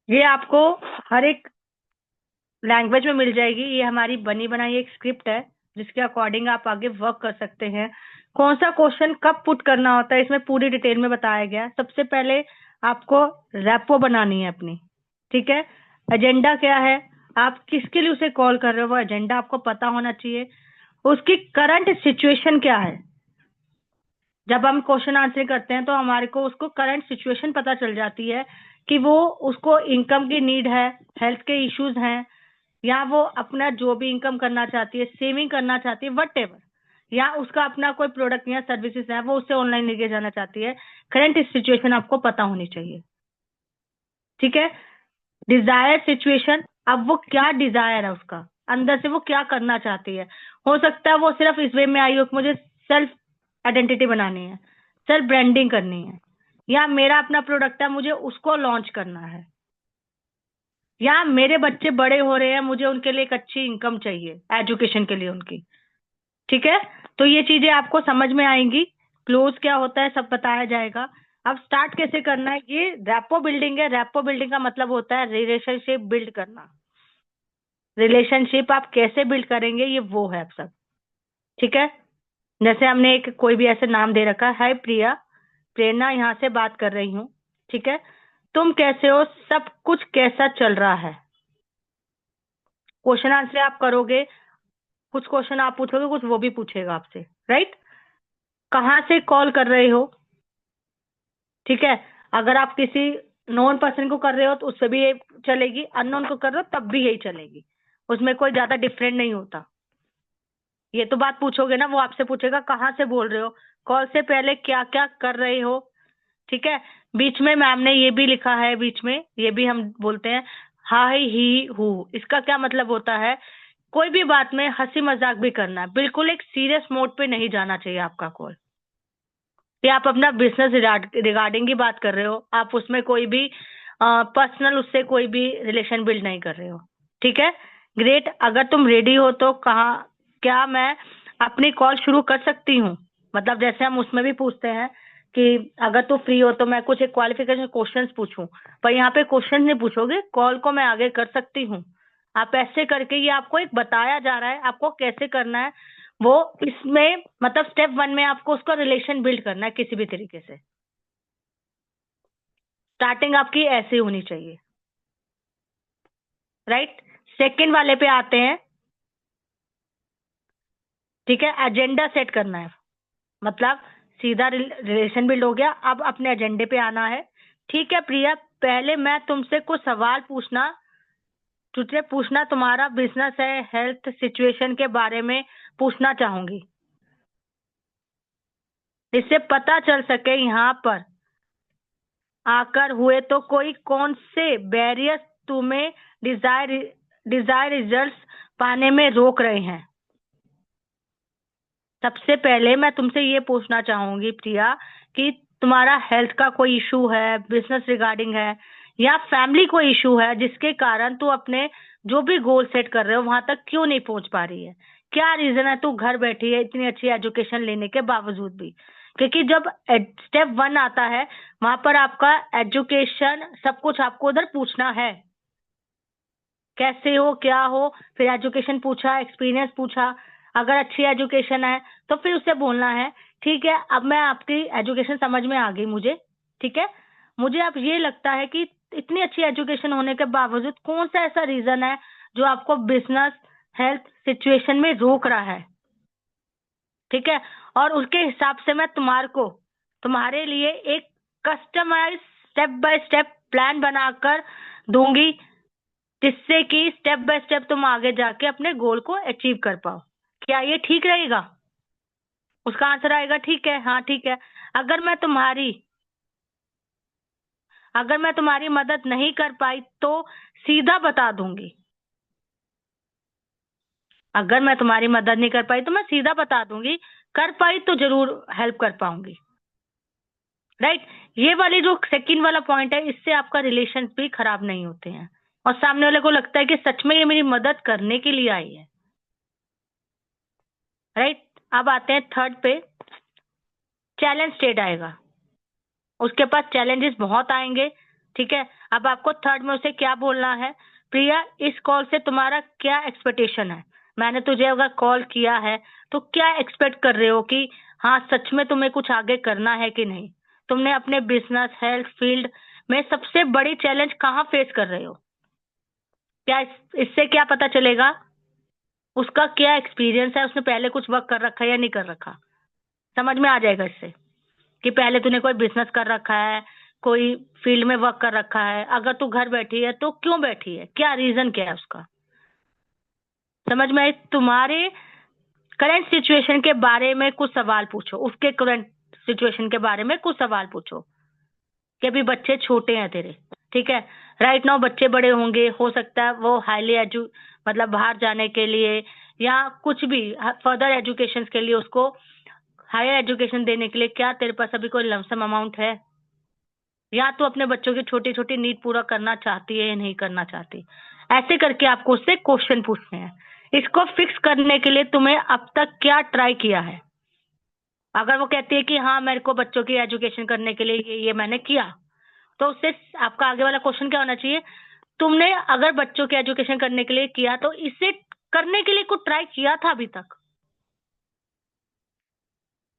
ये आपको हर एक लैंग्वेज में मिल जाएगी। ये हमारी बनी बनाई एक स्क्रिप्ट है जिसके अकॉर्डिंग आप आगे वर्क कर सकते हैं। कौन सा क्वेश्चन कब पुट करना होता है इसमें पूरी डिटेल में बताया गया है। सबसे पहले आपको रैपो बनानी है अपनी, ठीक है। एजेंडा क्या है, आप किसके लिए उसे कॉल कर रहे हो, वो एजेंडा आपको पता होना चाहिए। उसकी करंट सिचुएशन क्या है। जब हम क्वेश्चन आंसर करते हैं तो हमारे को उसको करंट सिचुएशन पता चल जाती है कि वो उसको इनकम की नीड है, हेल्थ के इश्यूज हैं, या वो अपना जो भी इनकम करना चाहती है, सेविंग करना चाहती है, वट एवर, या उसका अपना कोई प्रोडक्ट या सर्विसेज है वो उससे ऑनलाइन लेके जाना चाहती है। करंट सिचुएशन आपको पता होनी चाहिए, ठीक है। डिजायर सिचुएशन, अब वो क्या डिजायर है उसका, अंदर से वो क्या करना चाहती है। हो सकता है वो सिर्फ इस वे में आई हो कि मुझे सेल्फ आइडेंटिटी बनानी है, सेल्फ ब्रांडिंग करनी है, या मेरा अपना प्रोडक्ट है मुझे उसको लॉन्च करना है, या मेरे बच्चे बड़े हो रहे हैं मुझे उनके लिए एक अच्छी इनकम चाहिए एजुकेशन के लिए उनकी, ठीक है। तो ये चीजें आपको समझ में आएंगी। क्लोज क्या होता है सब बताया जाएगा। अब स्टार्ट कैसे करना है, ये रैपो बिल्डिंग है। रैपो बिल्डिंग का मतलब होता है रिलेशनशिप बिल्ड करना। रिलेशनशिप आप कैसे बिल्ड करेंगे ये वो है अब सब, ठीक है। जैसे हमने एक कोई भी ऐसे नाम दे रखा है, हाय प्रिया, प्रेरणा यहाँ से बात कर रही हूँ, ठीक है। तुम कैसे हो, सब कुछ कैसा चल रहा है। क्वेश्चन आंसर आप करोगे, कुछ क्वेश्चन आप पूछोगे, कुछ वो भी पूछेगा आपसे, राइट। कहाँ से कॉल कर रहे हो, ठीक है। अगर आप किसी नॉन पर्सन को कर रहे हो तो उससे भी ये चलेगी, अननोन को कर रहे हो तब भी यही चलेगी, उसमें कोई ज्यादा डिफरेंट नहीं होता। ये तो बात पूछोगे ना, वो आपसे पूछेगा कहाँ से बोल रहे हो, कॉल से पहले क्या क्या कर रहे हो, ठीक है। बीच में मैम ने ये भी लिखा है, बीच में ये भी हम बोलते हैं हाय ही हु। इसका क्या मतलब होता है, कोई भी बात में हंसी मजाक भी करना है, बिल्कुल एक सीरियस मोड पे नहीं जाना चाहिए आपका कॉल। या आप अपना बिजनेस रिगार्डिंग की बात कर रहे हो, आप उसमें कोई भी पर्सनल उससे कोई भी रिलेशन बिल्ड नहीं कर रहे हो, ठीक है। ग्रेट, अगर तुम रेडी हो तो कहा क्या मैं अपनी कॉल शुरू कर सकती हूँ। मतलब जैसे हम उसमें भी पूछते हैं कि अगर तू फ्री हो तो मैं कुछ एक क्वालिफिकेशन क्वेश्चंस पूछूं, पर यहाँ पे क्वेश्चन नहीं पूछोगे, कॉल को मैं आगे कर सकती हूँ। आप ऐसे करके ये आपको एक बताया जा रहा है आपको कैसे करना है। वो इसमें मतलब स्टेप वन में आपको उसका रिलेशन बिल्ड करना है किसी भी तरीके से। स्टार्टिंग आपकी ऐसी होनी चाहिए, राइट। सेकंड वाले पे आते हैं, ठीक है। एजेंडा सेट करना है, मतलब सीधा रिलेशन बिल्ड हो गया, अब अपने एजेंडे पे आना है। ठीक है प्रिया, पहले मैं तुमसे कुछ सवाल पूछना, तुझे पूछना तुम्हारा बिजनेस है, हेल्थ सिचुएशन के बारे में पूछना चाहूंगी, इससे पता चल सके यहाँ पर आकर हुए तो कोई कौन से बैरियर तुम्हें डिजायर डिजायर रिजल्ट्स पाने में रोक रहे हैं। सबसे पहले मैं तुमसे ये पूछना चाहूंगी प्रिया कि तुम्हारा हेल्थ का कोई इशू है, बिजनेस रिगार्डिंग है, या फैमिली कोई इशू है जिसके कारण तू अपने जो भी गोल सेट कर रहे हो वहां तक क्यों नहीं पहुंच पा रही है। क्या रीजन है तू घर बैठी है इतनी अच्छी एजुकेशन लेने के बावजूद भी। क्योंकि जब स्टेप वन आता है वहां पर आपका एजुकेशन सब कुछ आपको उधर पूछना है, कैसे हो क्या हो, फिर एजुकेशन पूछा, एक्सपीरियंस पूछा। अगर अच्छी एजुकेशन है तो फिर उससे बोलना है ठीक है अब मैं आपकी एजुकेशन समझ में आ गई मुझे, ठीक है। मुझे अब ये लगता है कि इतनी अच्छी एजुकेशन होने के बावजूद कौन सा ऐसा रीजन है जो आपको बिजनेस हेल्थ सिचुएशन में रोक रहा है, ठीक है। और उसके हिसाब से मैं तुम्हारे को तुम्हारे लिए एक customize step by step plan बनाकर दूंगी, जिससे कि स्टेप बाय स्टेप तुम आगे जाके अपने गोल को अचीव कर पाओ। क्या ये ठीक रहेगा। उसका आंसर आएगा ठीक है, हाँ ठीक है। अगर मैं तुम्हारी अगर मैं तुम्हारी मदद नहीं कर पाई तो सीधा बता दूंगी। अगर मैं तुम्हारी मदद नहीं कर पाई तो मैं सीधा बता दूंगी, कर पाई तो जरूर हेल्प कर पाऊंगी, राइट। ये वाली जो सेकंड वाला पॉइंट है इससे आपका रिलेशन भी खराब नहीं होते हैं और सामने वाले को लगता है कि सच में ये मेरी मदद करने के लिए आई है, राइट। अब आते हैं थर्ड पे, चैलेंज स्टेट आएगा। उसके पास चैलेंजेस बहुत आएंगे, ठीक है। अब आपको थर्ड में उसे क्या बोलना है, प्रिया इस कॉल से तुम्हारा क्या एक्सपेक्टेशन है, मैंने तुझे अगर कॉल किया है तो क्या एक्सपेक्ट कर रहे हो कि हाँ सच में तुम्हें कुछ आगे करना है कि नहीं, तुमने अपने बिजनेस हेल्थ फील्ड में सबसे बड़ी चैलेंज कहाँ फेस कर रहे हो, क्या इससे क्या पता चलेगा उसका क्या एक्सपीरियंस है, उसने पहले कुछ वर्क कर रखा है या नहीं कर रखा, समझ में आ जाएगा इससे कि पहले तूने कोई बिजनेस कर रखा है, कोई फील्ड में वर्क कर रखा है, अगर तू घर बैठी है तो क्यों बैठी है, क्या रीजन क्या है उसका, समझ में आई। तुम्हारे करंट सिचुएशन के बारे में कुछ सवाल पूछो, उसके करंट सिचुएशन के बारे में कुछ सवाल पूछो कि अभी बच्चे छोटे हैं तेरे, ठीक है, राइट नाउ बच्चे बड़े होंगे, हो सकता है वो हाईली मतलब बाहर जाने के लिए या कुछ भी फर्दर एजुकेशन के लिए, उसको हायर एजुकेशन देने के लिए क्या तेरे पास अभी कोई लमसम अमाउंट है, या तो अपने बच्चों की छोटी छोटी नीड पूरा करना चाहती है या नहीं करना चाहती, ऐसे करके आपको उससे क्वेश्चन पूछने हैं। इसको फिक्स करने के लिए तुम्हें अब तक क्या ट्राई किया है, अगर वो कहती है कि हाँ मेरे को बच्चों की एजुकेशन करने के लिए ये मैंने किया, तो उससे आपका आगे वाला क्वेश्चन क्या होना चाहिए, तुमने अगर बच्चों की एजुकेशन करने के लिए किया तो इसे करने के लिए कुछ ट्राई किया था अभी तक,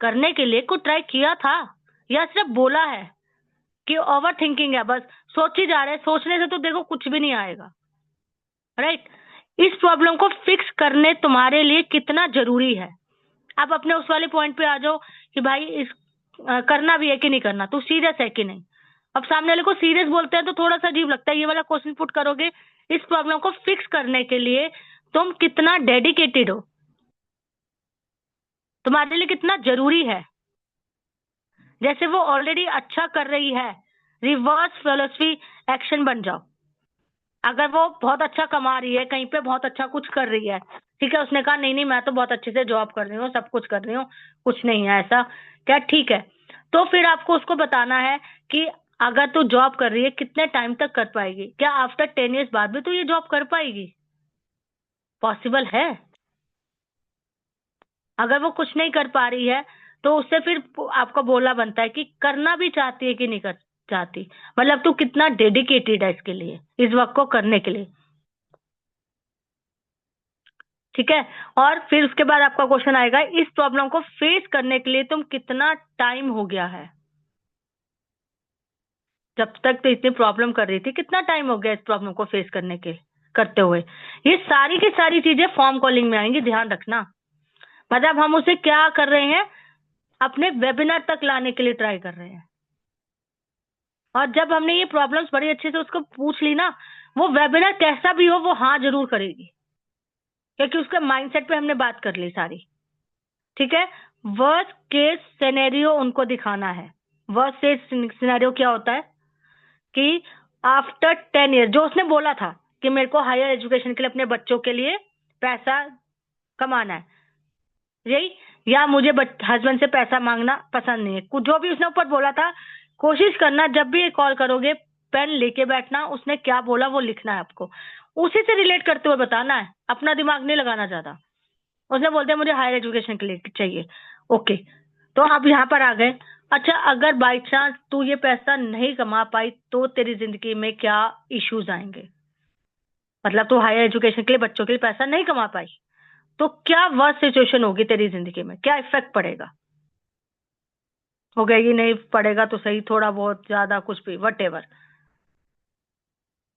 करने के लिए कुछ ट्राई किया था या सिर्फ बोला है कि ओवर थिंकिंग है, बस सोच ही जा रहे हैं, सोचने से तो देखो कुछ भी नहीं आएगा, राइट। इस प्रॉब्लम को फिक्स करने तुम्हारे लिए कितना जरूरी है, अब अपने उस वाले पॉइंट पे आ जाओ कि भाई इस करना भी है कि नहीं करना, तू सीरियस है कि नहीं। अब सामने वाले को सीरियस बोलते हैं तो थोड़ा सा अजीब लगता है, ये वाला क्वेश्चन पुट करोगे, इस प्रॉब्लम को फिक्स करने के लिए तुम कितना डेडिकेटेड हो, तुम्हारे लिए कितना जरूरी है। जैसे वो ऑलरेडी अच्छा कर रही है, रिवर्स फिलोसफी एक्शन बन जाओ। अगर वो बहुत अच्छा कमा रही है, कहीं पे बहुत अच्छा कुछ कर रही है, ठीक है, उसने कहा नहीं नहीं मैं तो बहुत अच्छे से जॉब कर रही हूँ, सब कुछ कर रही हूँ, कुछ नहीं है ऐसा, क्या ठीक है, तो फिर आपको उसको बताना है कि अगर तू जॉब कर रही है कितने टाइम तक कर पाएगी, क्या आफ्टर 10 years बाद भी तू ये जॉब कर पाएगी, पॉसिबल है। अगर वो कुछ नहीं कर पा रही है तो उससे फिर आपको बोलना बनता है कि करना भी चाहती है कि नहीं कर चाहती, मतलब तू कितना डेडिकेटेड है इसके लिए, इस वर्क को करने के लिए, ठीक है। और फिर उसके बाद आपका क्वेश्चन आएगा, इस प्रॉब्लम को फेस करने के लिए तुम कितना टाइम हो गया है, जब तक तो इतनी प्रॉब्लम कर रही थी कितना टाइम हो गया इस प्रॉब्लम को फेस करने के करते हुए। ये सारी की सारी चीजें फॉर्म कॉलिंग में आएंगी, ध्यान रखना। मतलब हम उसे क्या कर रहे हैं, अपने वेबिनार तक लाने के लिए ट्राई कर रहे हैं। और जब हमने ये प्रॉब्लम्स बड़ी अच्छे से उसको पूछ ली ना, वो वेबिनार कैसा भी हो वो हाँ जरूर करेगी, क्योंकि उसके माइंडसेट पे हमने बात कर ली सारी, ठीक है। वर्स्ट केस सिनेरियो उनको दिखाना है। वर्स्ट केस सिनेरियो क्या होता है कि आफ्टर 10 years, जो उसने बोला था कि मेरे को हायर एजुकेशन के लिए अपने बच्चों के लिए पैसा कमाना है, यही, या मुझे हस्बैंड से पैसा मांगना पसंद नहीं है, कुछ जो भी उसने ऊपर बोला था, कोशिश करना जब भी कॉल करोगे पेन लेके बैठना, उसने क्या बोला वो लिखना है आपको, उसी से रिलेट करते हुए बताना है, अपना दिमाग नहीं लगाना ज्यादा। उसने बोलते हैं मुझे हायर एजुकेशन के लिए चाहिए, ओके, तो आप यहाँ पर आ गए। अच्छा, अगर बाई चांस तू ये पैसा नहीं कमा पाई तो तेरी जिंदगी में क्या इश्यूज आएंगे, मतलब तू हायर एजुकेशन के लिए बच्चों के लिए पैसा नहीं कमा पाई तो क्या वर्स्ट सिचुएशन होगी तेरी जिंदगी में, क्या इफेक्ट पड़ेगा, हो गया ये नहीं पड़ेगा तो सही, थोड़ा बहुत ज्यादा कुछ भी वट एवर,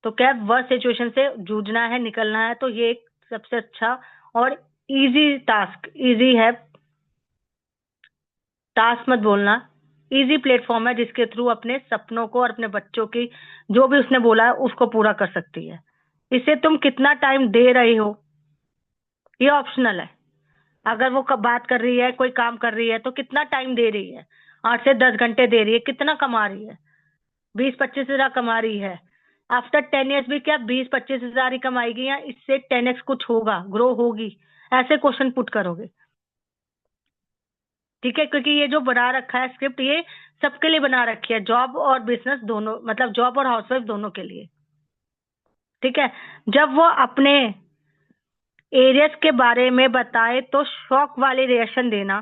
तो क्या वर्स्ट सिचुएशन से जूझना है, निकलना है, तो ये एक सबसे अच्छा और इजी टास्क, इजी है टास्क मत बोलना, इजी प्लेटफॉर्म है जिसके थ्रू अपने सपनों को और अपने बच्चों की जो भी उसने बोला है उसको पूरा कर सकती है। इसे तुम कितना टाइम दे रहे हो ये ऑप्शनल है, अगर वो बात कर रही है, कोई काम कर रही है तो कितना टाइम दे रही है, 8 से 10 घंटे दे रही है, कितना कमा रही है, 20-25 हजार कमा रही है, आफ्टर 10 years भी क्या 20-25 हजार ही कमाएगी या इससे 10x कुछ होगा, ग्रो होगी, ऐसे क्वेश्चन पुट करोगे, ठीक है। क्योंकि ये जो बना रखा है स्क्रिप्ट, ये सबके लिए बना रखी है, जॉब और बिजनेस दोनों, मतलब जॉब और हाउसवाइफ दोनों के लिए, ठीक है। जब वो अपने एरियस के बारे में बताए तो शॉक वाले रिएक्शन देना,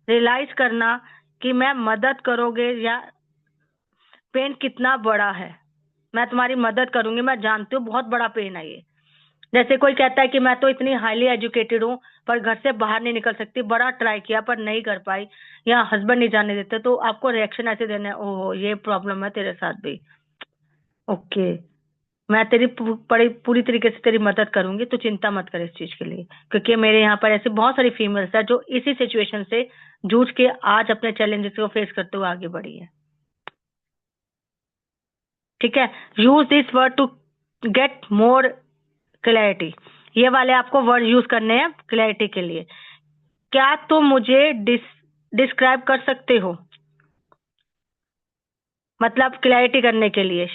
रियलाइज करना कि मैं मदद करोगे या पेन कितना बड़ा है, मैं तुम्हारी मदद करूंगी, मैं जानती हूँ बहुत बड़ा पेन है ये। जैसे कोई कहता है कि मैं तो इतनी हाईली एजुकेटेड हूँ पर घर से बाहर नहीं निकल सकती, बड़ा ट्राई किया पर नहीं कर पाई, या हस्बैंड नहीं जाने देते, तो आपको रिएक्शन ऐसे देना है, ओह ये प्रॉब्लम है तेरे साथ भी। ओके, मैं तेरी पूरी तरीके से तेरी मदद करूंगी, तो चिंता मत कर इस चीज के लिए, क्योंकि मेरे यहाँ पर ऐसे बहुत सारी फीमेल्स है जो इसी सिचुएशन से जूझ के आज अपने चैलेंजेस को फेस करते हुए आगे बढ़ी है। ठीक है, use this word to get more clarity. ये वाले आपको वर्ड यूज करने हैं क्लैरिटी के लिए। क्या तुम मुझे डिस्क्राइब कर सकते हो, मतलब क्लैरिटी करने के लिए,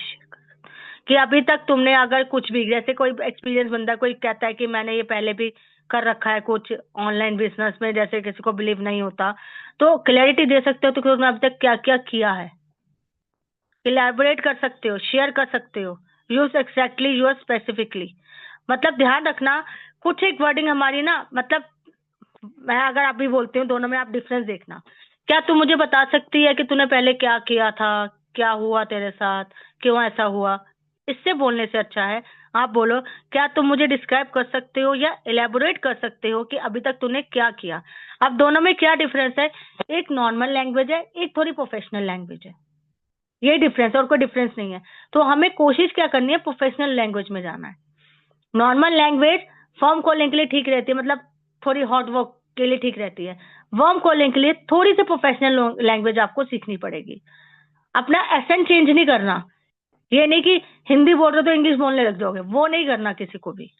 कि अभी तक तुमने अगर कुछ भी, जैसे कोई एक्सपीरियंस बंदा कोई कहता है कि मैंने ये पहले भी कर रखा है कुछ ऑनलाइन बिजनेस में, जैसे किसी को बिलीव नहीं होता, तो क्लैरिटी दे सकते हो तो कि तुमने अभी तक क्या क्या किया है, इलैबोरेट कर सकते हो, शेयर कर सकते हो, यूज एक्सैक्टली यूज स्पेसिफिकली। मतलब ध्यान रखना, कुछ एक वर्डिंग हमारी ना, मतलब मैं अगर आप भी बोलती हूँ, दोनों में आप डिफरेंस देखना। क्या तू मुझे बता सकती है कि तूने पहले क्या किया था, क्या हुआ तेरे साथ, क्यों ऐसा हुआ? इससे बोलने से अच्छा है आप बोलो, क्या तुम मुझे डिस्क्राइब कर सकते हो या इलेबोरेट कर सकते हो कि अभी तक तूने क्या किया। अब दोनों में क्या डिफरेंस है? एक नॉर्मल लैंग्वेज है, एक थोड़ी प्रोफेशनल लैंग्वेज है, ये डिफरेंस, और कोई डिफरेंस नहीं है। तो हमें कोशिश क्या करनी है, प्रोफेशनल लैंग्वेज में जाना है। नॉर्मल लैंग्वेज फॉर्म कॉलिंग के लिए ठीक रहती है, मतलब थोड़ी हॉट वर्क के लिए ठीक रहती है। वर्म कॉलिंग के लिए थोड़ी सी प्रोफेशनल लैंग्वेज आपको सीखनी पड़ेगी। अपना एसेंट चेंज नहीं करना, ये नहीं कि हिंदी बोल रहे हो तो इंग्लिश बोलने लग जाओगे, वो नहीं करना किसी को भी।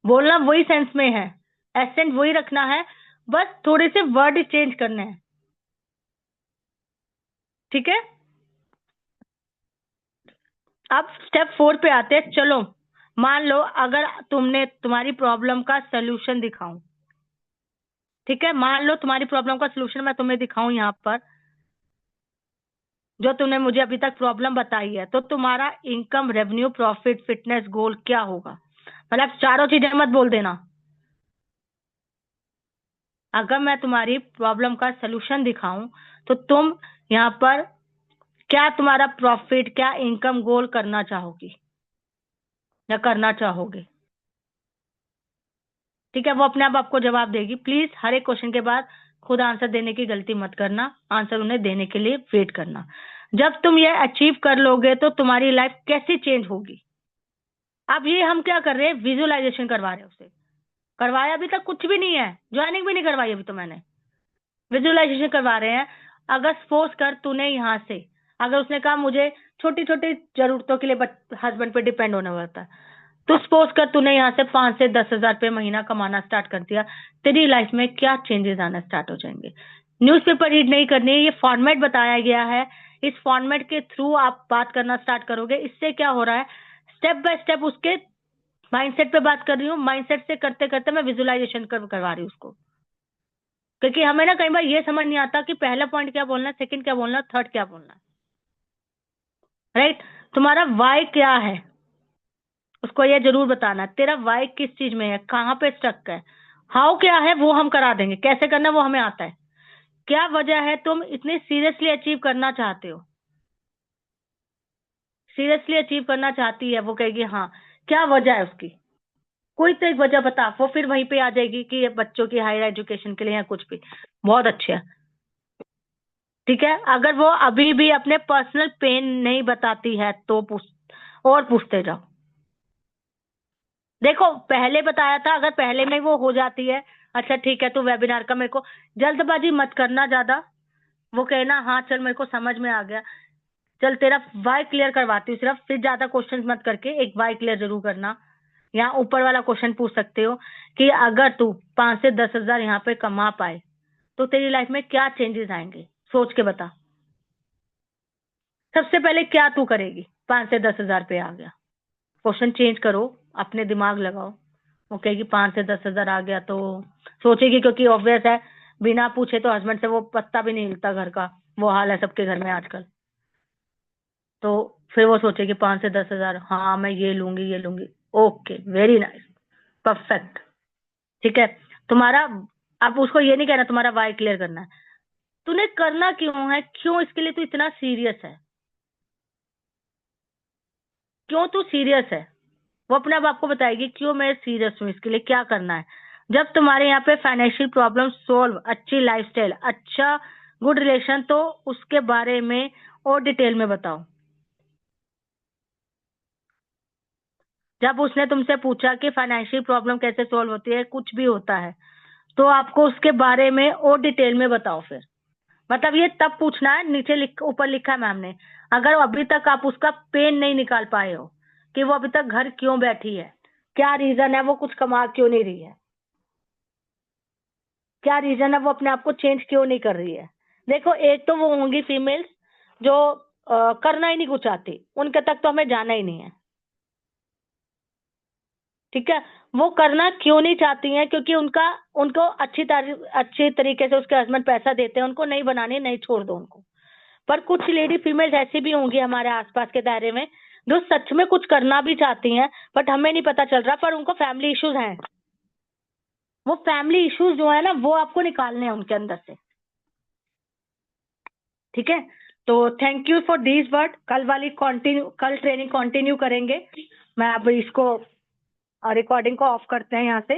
बोलना वही सेंस में है, एसेंट वही रखना है, बस थोड़े से वर्ड चेंज करने हैं। ठीक है, अब स्टेप 4 पे आते हैं। चलो मान लो अगर तुमने तुम्हारी प्रॉब्लम का सोल्यूशन दिखाऊं, ठीक है, मान लो तुम्हारी प्रॉब्लम का सोल्यूशन मैं तुम्हें दिखाऊं यहाँ पर, जो तुमने मुझे अभी तक प्रॉब्लम बताई है, तो तुम्हारा income, revenue, profit, fitness goal क्या होगा? मतलब चारों चीजें मत बोल देना। अगर मैं तुम्हारी प्रॉब्लम का सोल्यूशन दिखाऊं तो तुम यहाँ पर क्या तुम्हारा प्रॉफिट, क्या इनकम गोल करना चाहोगी या करना चाहोगे? ठीक है, वो अपने आप आपको जवाब देगी। प्लीज हर एक क्वेश्चन के बाद खुद आंसर देने की गलती मत करना, आंसर उन्हें देने के लिए वेट करना। जब तुम ये अचीव कर लोगे तो तुम्हारी लाइफ कैसे चेंज होगी? अब ये हम क्या कर रहे हैं, विजुअलाइजेशन करवा रहे हैं उसे। करवाया अभी तक कुछ भी नहीं है, ज्वाइनिंग भी नहीं करवाई अभी तो मैंने, विजुअलाइजेशन करवा रहे हैं। अगर सपोज कर तूने यहाँ से, अगर उसने कहा मुझे छोटी छोटी जरूरतों के लिए हस्बैंड पे डिपेंड होना पड़ता है, तो सपोज कर तूने यहाँ से 5 से 10 हजार रुपये महीना कमाना स्टार्ट कर दिया, तेरी लाइफ में क्या चेंजेस आना स्टार्ट हो जाएंगे? न्यूज़पेपर रीड नहीं करनी है, ये फॉर्मेट बताया गया है, इस फॉर्मेट के थ्रू आप बात करना स्टार्ट करोगे। इससे क्या हो रहा है, स्टेप बाय स्टेप उसके माइंडसेट पे बात कर रही हूँ, माइंडसेट से करते करते मैं विजुअलाइजेशन करवा रही हूँ उसको। क्योंकि हमें ना कई बार ये समझ नहीं आता कि पहला पॉइंट क्या बोलना है, सेकंड क्या बोलना है, थर्ड क्या बोलना है। राइट, तुम्हारा वाई क्या है, उसको ये जरूर बताना है। तेरा वाई किस चीज में है, कहाँ पे स्टक है। हाउ क्या है वो हम करा देंगे, कैसे करना है वो हमें आता है। क्या वजह है तुम इतनी सीरियसली अचीव करना चाहते हो, सीरियसली अचीव करना चाहती है, वो कहेगी हाँ, क्या वजह है उसकी, कोई तो एक वजह बता। वो फिर वहीं पे आ जाएगी कि ये बच्चों की हायर एजुकेशन के लिए या कुछ भी। बहुत अच्छे है। ठीक है, अगर वो अभी भी अपने पर्सनल पेन नहीं बताती है तो और पूछते जाओ। देखो पहले बताया था, अगर पहले में वो हो जाती है, अच्छा ठीक है, तू वेबिनार का मेरे को, जल्दबाजी मत करना ज्यादा। वो कहना हाँ चल मेरे को समझ में आ गया, चल तेरा वाई क्लियर करवाती हूँ सिर्फ, फिर ज्यादा क्वेश्चंस मत करके एक वाई क्लियर जरूर करना। यहाँ ऊपर वाला क्वेश्चन पूछ सकते हो कि अगर तू 5 से 10 हजार यहाँ पे कमा पाए तो तेरी लाइफ में क्या चेंजेस आएंगे, सोच के बता। सबसे पहले क्या तू करेगी? 5 से 10 हजार पे आ गया, क्वेश्चन चेंज करो, अपने दिमाग लगाओ। वो कहेगी 5 से 10 हजार आ गया तो सोचेगी, क्योंकि ऑब्वियस है, बिना पूछे तो हस्बैंड से वो पत्ता भी नहीं हिलता घर का, वो हाल है सबके घर में आजकल। तो फिर वो सोचेगी 5 से 10 हजार, हाँ मैं ये लूंगी ये लूंगी। Okay, very nice, perfect. ठीक है, तुम्हारा, अब उसको ये नहीं कहना, तुम्हारा वाई क्लियर करना है। तूने करना क्यों है, क्यों इसके लिए तू इतना सीरियस है? क्यों तू सीरियस है, वो अपने आप आपको बताएगी क्यों मैं सीरियस हूँ, इसके लिए क्या करना है। जब तुम्हारे यहाँ पे फाइनेंशियल प्रॉब्लम सोल्व, अच्छी लाइफस्टाइल, अच्छा गुड रिलेशन, तो उसके बारे में और डिटेल में बताओ। जब उसने तुमसे पूछा कि फाइनेंशियल प्रॉब्लम कैसे सोल्व होती है, कुछ भी होता है, तो आपको उसके बारे में और डिटेल में बताओ फिर। मतलब ये तब पूछना है, नीचे ऊपर लिखा है मैम ने, अगर अभी तक आप उसका पेन नहीं निकाल पाए हो कि वो अभी तक घर क्यों बैठी है, क्या रीजन है, वो कुछ कमा क्यों नहीं रही है, क्या रीजन है वो अपने आप को चेंज क्यों नहीं कर रही है। देखो, एक तो वो होंगी फीमेल्स जो करना ही नहीं कुछ चाहती, उनके तक तो हमें जाना ही नहीं है। ठीक है, वो करना क्यों नहीं चाहती हैं, क्योंकि उनका उनको अच्छी तरीके से उसके हस्बैंड पैसा देते हैं, उनको नहीं बनानी, नहीं, छोड़ दो उनको। पर कुछ लेडी फीमेल्स ऐसी भी होंगी हमारे आसपास के दायरे में, जो सच में कुछ करना भी चाहती हैं, बट हमें नहीं पता चल रहा, पर उनको फैमिली इश्यूज हैं। वो फैमिली इश्यूज जो है ना, वो आपको निकालने हैं उनके अंदर से। ठीक है, तो thank you for this word. कल ट्रेनिंग कंटिन्यू करेंगे। मैं अब इसको रिकॉर्डिंग को ऑफ करते हैं यहाँ से।